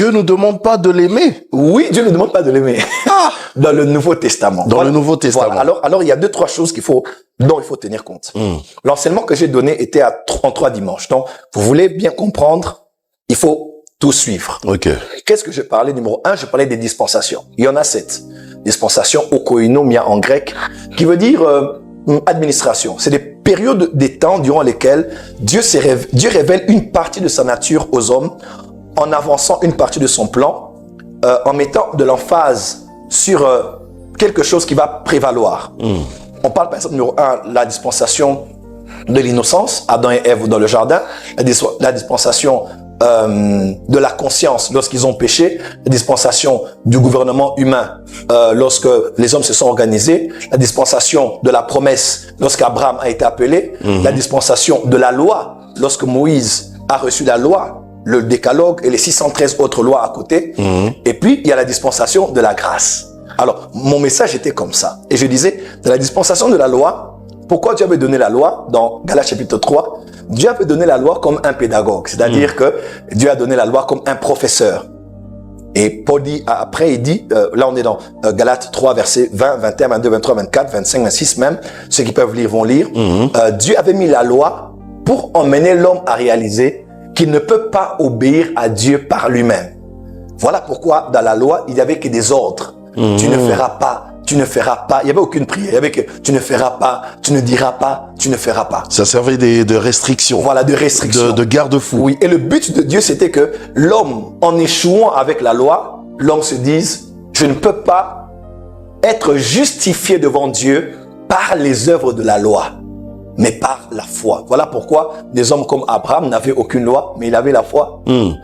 Dieu ne demande pas de l'aimer. Oui, Dieu ne demande pas de l'aimer. Dans le Nouveau Testament. Dans le Nouveau Testament. Voilà. Alors, il y a 2-3 choses dont il faut tenir compte. L'enseignement que j'ai donné était en 3 dimanches. Donc, vous voulez bien comprendre, il faut tout suivre. Ok. Qu'est-ce que je parlais? Numéro 1, je parlais des dispensations. Il y en a 7. Dispensation, okoinomia en grec, qui veut dire administration. C'est des périodes des temps durant lesquelles Dieu révèle une partie de sa nature aux hommes en avançant une partie de son plan, en mettant de l'emphase sur quelque chose qui va prévaloir. On parle par exemple, numéro 1, la dispensation de l'innocence, Adam et Ève dans le jardin, la dispensation de la conscience lorsqu'ils ont péché, la dispensation du gouvernement humain lorsque les hommes se sont organisés, la dispensation de la promesse lorsqu'Abraham a été appelé, la dispensation de la loi lorsque Moïse a reçu la loi, le décalogue et les 613 autres lois à côté, et puis il y a la dispensation de la grâce. Alors mon message était comme ça, et je disais, dans la dispensation de la loi, pourquoi Dieu avait donné la loi dans Galates chapitre 3? Dieu avait donné la loi comme un pédagogue, c'est-à-dire que Dieu a donné la loi comme un professeur. Et Paul dit, après il dit, là on est dans Galates 3 versets 20, 21, 22, 23, 24, 25, 26 même, ceux qui peuvent lire vont lire. Dieu avait mis la loi pour emmener l'homme à réaliser qu'il ne peut pas obéir à Dieu par lui-même. Voilà pourquoi dans la loi, il n'y avait que des ordres. Tu ne feras pas, tu ne feras pas. Il n'y avait aucune prière. Il y avait que tu ne feras pas, tu ne diras pas, tu ne feras pas. Ça servait de restrictions. Voilà, de restrictions. De garde-fous. Oui, et le but de Dieu, c'était que l'homme, en échouant avec la loi, l'homme se dise, je ne peux pas être justifié devant Dieu par les œuvres de la loi, mais par la foi. Voilà pourquoi des hommes comme Abraham n'avaient aucune loi, mais il avait la foi.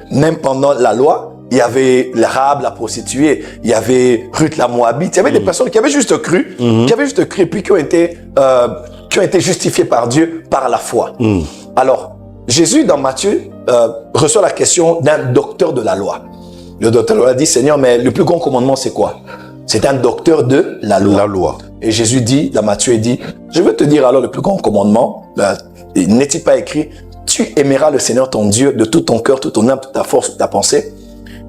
Même pendant la loi, il y avait l'Arabe, la prostituée, il y avait Ruth la Moabite, il y avait des personnes qui avaient juste cru, puis qui ont été justifiées par Dieu par la foi. Alors, Jésus, dans Matthieu, reçoit la question d'un docteur de la loi. Le docteur de la loi dit, Seigneur, mais le plus grand commandement, c'est quoi? C'est un docteur de la loi. La loi. Et Jésus dit, dans Matthieu, il dit, je veux te dire alors le plus grand commandement, n'est-il pas écrit, tu aimeras le Seigneur ton Dieu de tout ton cœur, toute ton âme, toute ta force, toute ta pensée.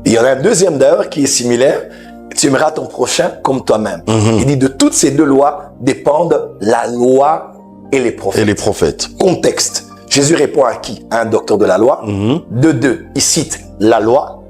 Il y en a un deuxième d'ailleurs qui est similaire, tu aimeras ton prochain comme toi-même. Il dit, de toutes ces 2 lois dépendent la loi et les prophètes. Et les prophètes. Contexte. Jésus répond à qui? À un docteur de la loi. De 2, il cite la loi.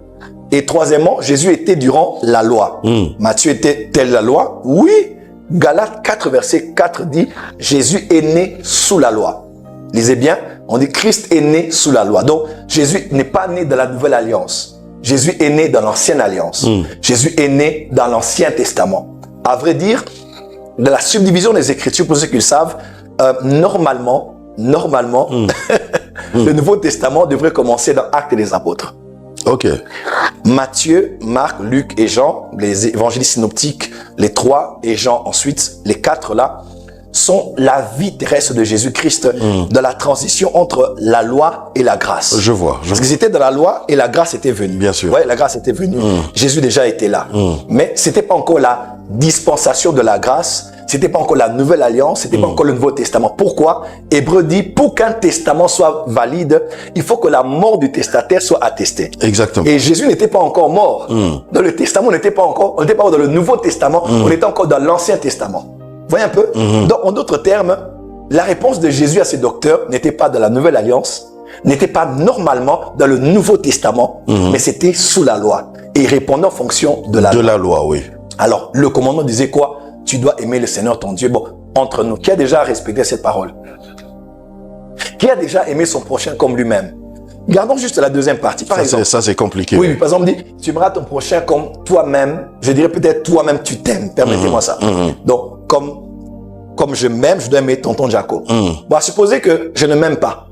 Et troisièmement, Jésus était durant la loi. Matthieu était-elle la loi? Oui. Galates 4, verset 4 dit, Jésus est né sous la loi. Lisez bien, on dit Christ est né sous la loi. Donc, Jésus n'est pas né dans la nouvelle alliance. Jésus est né dans l'ancienne alliance. Jésus est né dans l'Ancien Testament. À vrai dire, dans la subdivision des Écritures, pour ceux qui le savent, normalement, le Nouveau Testament devrait commencer dans Actes des Apôtres. Ok. Matthieu, Marc, Luc et Jean, les évangiles synoptiques, les 3 et Jean ensuite, les 4 là, sont la vie terrestre de Jésus-Christ dans la transition entre la loi et la grâce. Je vois. Parce qu'ils étaient dans la loi et la grâce était venue. Bien sûr. Ouais, la grâce était venue. Jésus déjà était là. Mais c'était pas encore la dispensation de la grâce, c'était pas encore la nouvelle alliance, c'était pas encore le Nouveau Testament. Pourquoi? Hébreu dit, pour qu'un testament soit valide, il faut que la mort du testataire soit attestée. Exactement. Et Jésus n'était pas encore mort. Dans le testament, on n'était pas encore dans le Nouveau Testament, on était encore dans l'Ancien Testament. Vous voyez un peu? Donc, en d'autres termes, la réponse de Jésus à ses docteurs n'était pas dans la Nouvelle Alliance, n'était pas normalement dans le Nouveau Testament, mais c'était sous la loi. Et il répondait en fonction de la loi. De la loi, oui. Alors, le commandement disait quoi? Tu dois aimer le Seigneur ton Dieu. Bon, entre nous, qui a déjà respecté cette parole? Qui a déjà aimé son prochain comme lui-même? Gardons juste la deuxième partie. Par exemple, ça, c'est compliqué. Oui, par exemple, on dit, tu aimeras ton prochain comme toi-même. Je dirais peut-être toi-même, tu t'aimes. Permettez-moi ça. Donc, comme je m'aime, je dois aimer tonton Jaco. Bon, à supposer que je ne m'aime pas.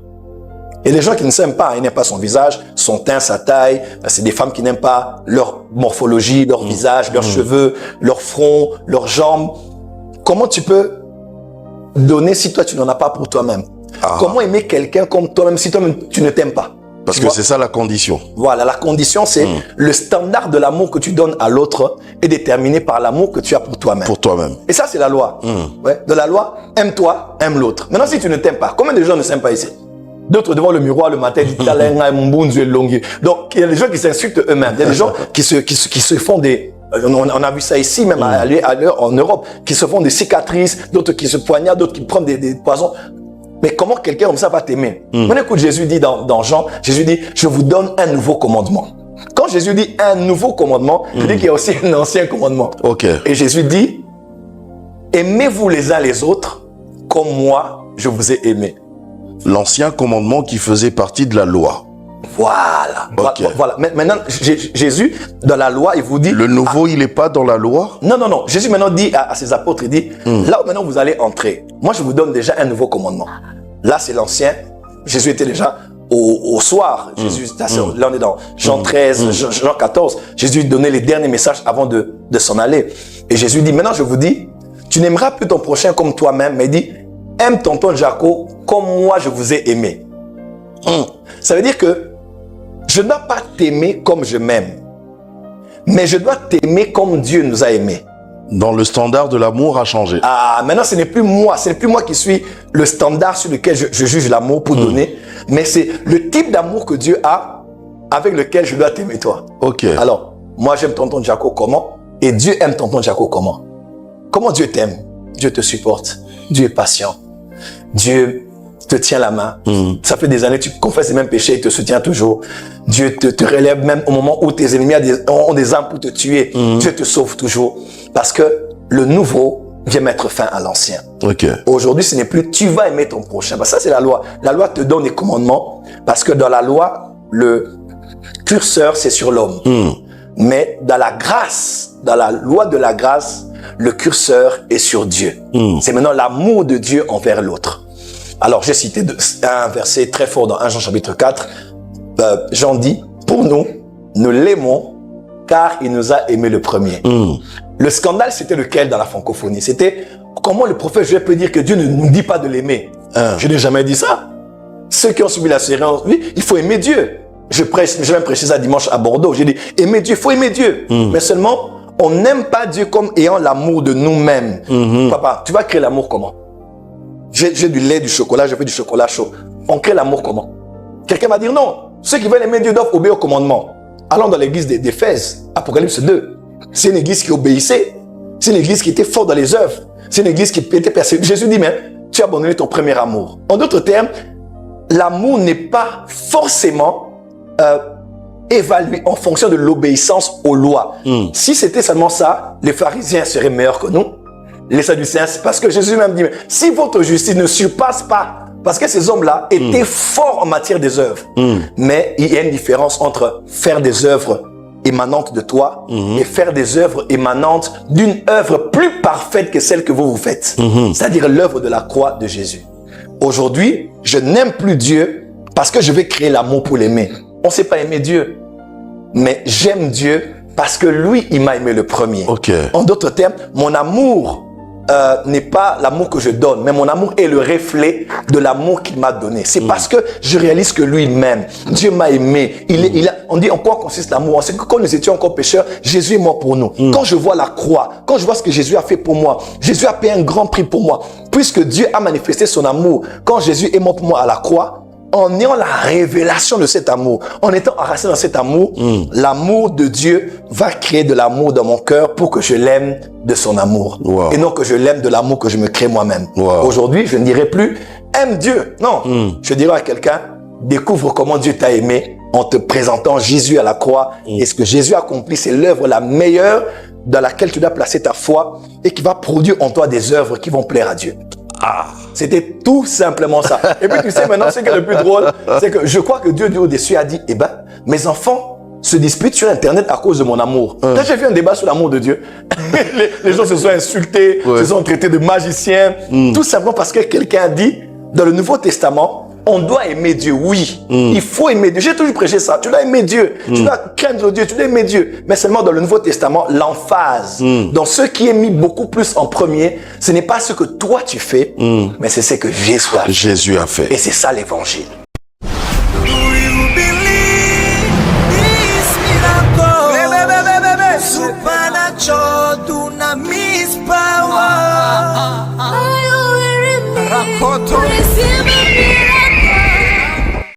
Et les gens qui ne s'aiment pas, ils n'aiment pas son visage, son teint, sa taille. C'est des femmes qui n'aiment pas leur morphologie, leur visage, leurs cheveux, leur front, leurs jambes. Comment tu peux donner si toi, tu n'en as pas pour toi-même? Comment aimer quelqu'un comme toi-même si toi-même, tu ne t'aimes pas? Parce que c'est ça la condition. Voilà, la condition, c'est le standard de l'amour que tu donnes à l'autre est déterminé par l'amour que tu as pour toi-même. Pour toi-même. Et ça, c'est la loi. Ouais, de la loi, aime-toi, aime l'autre. Maintenant, si tu ne t'aimes pas, combien de gens ne s'aiment pas ici? D'autres devant le miroir le matin disent Talenga Mbunzu Elongi. Donc il y a des gens qui s'insultent eux-mêmes. Il y a des gens qui se font des... On a vu ça ici, même ailleurs en Europe, qui se font des cicatrices, d'autres qui se poignardent, d'autres qui prennent des poisons. Mais comment quelqu'un comme ça va t'aimer? Maintenant, écoute, Jésus dit dans Jean, Jésus dit, je vous donne un nouveau commandement. Quand Jésus dit un nouveau commandement, il dit qu'il y a aussi un ancien commandement. Okay. Et Jésus dit, aimez-vous les uns les autres comme moi, je vous ai aimé. L'ancien commandement qui faisait partie de la loi. Voilà. Okay. Voilà. Maintenant, Jésus, dans la loi, il vous dit... Le nouveau, il n'est pas dans la loi? Non. Jésus maintenant dit à ses apôtres, il dit, là où maintenant vous allez entrer, moi je vous donne déjà un nouveau commandement. Là, c'est l'ancien. Jésus était déjà au soir. Jésus, là, on est dans Jean 13, Jean 14. Jésus donnait les derniers messages avant de s'en aller. Et Jésus dit, maintenant je vous dis, tu n'aimeras plus ton prochain comme toi-même, mais il dit, aime tonton Jaco comme moi je vous ai aimé. Ça veut dire que je ne dois pas t'aimer comme je m'aime, mais je dois t'aimer comme Dieu nous a aimés. Dans le standard de l'amour a changé. Ah, maintenant ce n'est plus moi qui suis le standard sur lequel je juge l'amour pour donner, mais c'est le type d'amour que Dieu a avec lequel je dois t'aimer toi. Ok. Alors, moi j'aime tonton Jaco comment? Et Dieu aime tonton Jaco comment? Comment Dieu t'aime? Dieu te supporte. Dieu est patient. Dieu te tient la main. Ça fait des années que tu confesses les mêmes péchés, il te soutient toujours. Dieu te relève même au moment où tes ennemis ont des armes pour te tuer. Dieu te sauve toujours. Parce que le nouveau vient mettre fin à l'ancien. Okay. Aujourd'hui, ce n'est plus tu vas aimer ton prochain. Parce que ça, c'est la loi. La loi te donne des commandements. Parce que dans la loi, le curseur, c'est sur l'homme. Mais dans la grâce, dans la loi de la grâce, le curseur est sur Dieu. C'est maintenant l'amour de Dieu envers l'autre. Alors, j'ai cité un verset très fort dans 1 Jean chapitre 4. Jean dit, pour nous l'aimons car il nous a aimé le premier. Le scandale, c'était lequel dans la francophonie? C'était comment le prophète Joël peut dire que Dieu ne nous dit pas de l'aimer. Je n'ai jamais dit ça. Ceux qui ont suivi la séance, oui, il faut aimer Dieu. J'ai même prêché ça dimanche à Bordeaux. J'ai dit, aimer Dieu, il faut aimer Dieu. Mais seulement, on n'aime pas Dieu comme ayant l'amour de nous-mêmes. Papa, tu vas créer l'amour comment? J'ai du lait, du chocolat, je fais du chocolat chaud. On crée l'amour comment? Quelqu'un va dire non. Ceux qui veulent aimer Dieu doivent obéir au commandement. Allons dans l'église d'Éphèse, Apocalypse 2. C'est une église qui obéissait. C'est une église qui était forte dans les œuvres. C'est une église qui était persévérante. Jésus dit, mais tu as abandonné ton premier amour. En d'autres termes, l'amour n'est pas forcément évalué en fonction de l'obéissance aux lois. Si c'était seulement ça, les pharisiens seraient meilleurs que nous. Les Sadducéens, parce que Jésus même dit, si votre justice ne surpasse pas, parce que ces hommes-là étaient forts en matière des œuvres, mais il y a une différence entre faire des œuvres émanantes de toi et faire des œuvres émanantes d'une œuvre plus parfaite que celle que vous faites, c'est-à-dire l'œuvre de la croix de Jésus. Aujourd'hui, je n'aime plus Dieu parce que je vais créer l'amour pour l'aimer. On ne sait pas aimer Dieu, mais j'aime Dieu parce que lui, il m'a aimé le premier. En d'autres termes, mon amour n'est pas l'amour que je donne, mais mon amour est le reflet de l'amour qu'il m'a donné. C'est parce que je réalise que lui m'aime. Dieu m'a aimé. On dit en quoi consiste l'amour? C'est que quand nous étions encore pécheurs, Jésus est mort pour nous. Quand je vois la croix, quand je vois ce que Jésus a fait pour moi, Jésus a payé un grand prix pour moi. Puisque Dieu a manifesté son amour, quand Jésus est mort pour moi à la croix, en ayant la révélation de cet amour, en étant enraciné dans cet amour, l'amour de Dieu va créer de l'amour dans mon cœur pour que je l'aime de son amour. Et non que je l'aime de l'amour que je me crée moi-même. Aujourd'hui, je ne dirai plus aime Dieu. Non, je dirai à quelqu'un, découvre comment Dieu t'a aimé en te présentant Jésus à la croix. Et ce que Jésus a accompli, c'est l'œuvre la meilleure dans laquelle tu dois placer ta foi et qui va produire en toi des œuvres qui vont plaire à Dieu. C'était tout simplement ça. Et puis tu sais maintenant, ce qui est le plus drôle, c'est que je crois que Dieu du au-dessus a dit, mes enfants se disputent sur Internet à cause de mon amour. Là, j'ai vu un débat sur l'amour de Dieu. les gens se sont insultés, se sont traités de magiciens, tout simplement parce que quelqu'un a dit, dans le Nouveau Testament, on doit aimer Dieu, oui. Il faut aimer Dieu. J'ai toujours prêché ça. Tu dois aimer Dieu. Tu dois craindre Dieu. Tu dois aimer Dieu. Mais seulement dans le Nouveau Testament, l'emphase, dans ce qui est mis beaucoup plus en premier, ce n'est pas ce que toi tu fais, mais c'est ce que Jésus a fait. Jésus a fait. Et c'est ça l'évangile.